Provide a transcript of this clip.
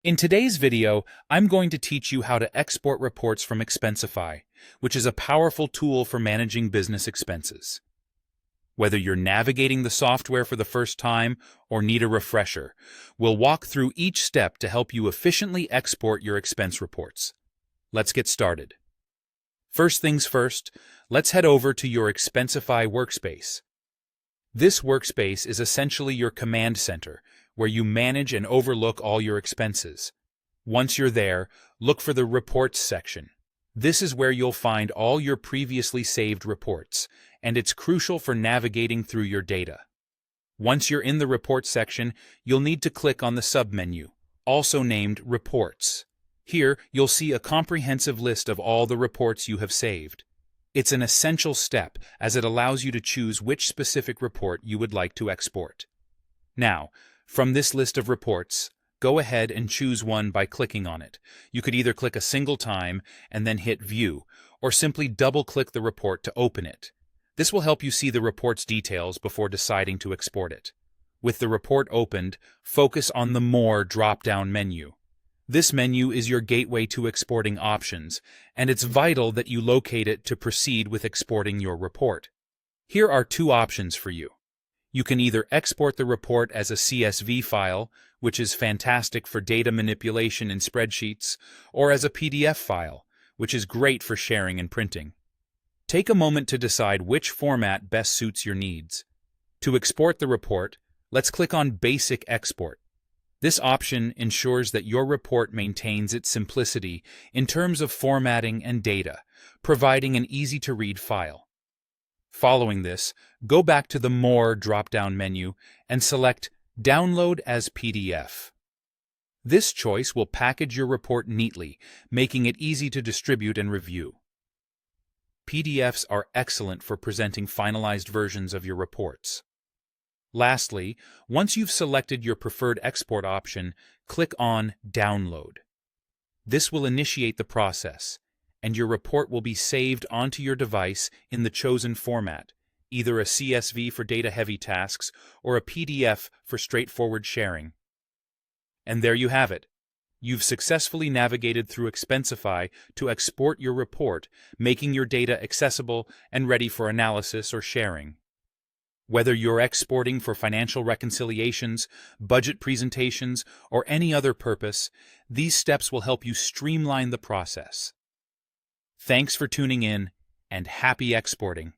In today's video, I'm going to teach you how to export reports from Expensify, which is a powerful tool for managing business expenses. Whether you're navigating the software for the first time or need a refresher, we'll walk through each step to help you efficiently export your expense reports. Let's get started. First things first, let's head over to your Expensify workspace. This workspace is essentially your command center, where you manage and overlook all your expenses. Once you're there, look for the Reports section. This is where you'll find all your previously saved reports, and it's crucial for navigating through your data. Once you're in the Reports section, you'll need to click on the submenu, also named Reports. Here, you'll see a comprehensive list of all the reports you have saved. It's an essential step, as it allows you to choose which specific report you would like to export. Now, from this list of reports, go ahead and choose one by clicking on it. You could either click a single time and then hit View, or simply double-click the report to open it. This will help you see the report's details before deciding to export it. With the report opened, focus on the More drop-down menu. This menu is your gateway to exporting options, and it's vital that you locate it to proceed with exporting your report. Here are two options for you. You can either export the report as a CSV file, which is fantastic for data manipulation in spreadsheets, or as a PDF file, which is great for sharing and printing. Take a moment to decide which format best suits your needs. To export the report, let's click on Basic Export. This option ensures that your report maintains its simplicity in terms of formatting and data, providing an easy-to-read file. Following this, go back to the More drop-down menu and select Download as PDF. This choice will package your report neatly, making it easy to distribute and review. PDFs are excellent for presenting finalized versions of your reports. Lastly, once you've selected your preferred export option, click on Download. This will initiate the process, and your report will be saved onto your device in the chosen format, either a CSV for data-heavy tasks or a PDF for straightforward sharing. And there you have it. You've successfully navigated through Expensify to export your report, making your data accessible and ready for analysis or sharing. Whether you're exporting for financial reconciliations, budget presentations, or any other purpose, these steps will help you streamline the process. Thanks for tuning in, and happy exporting!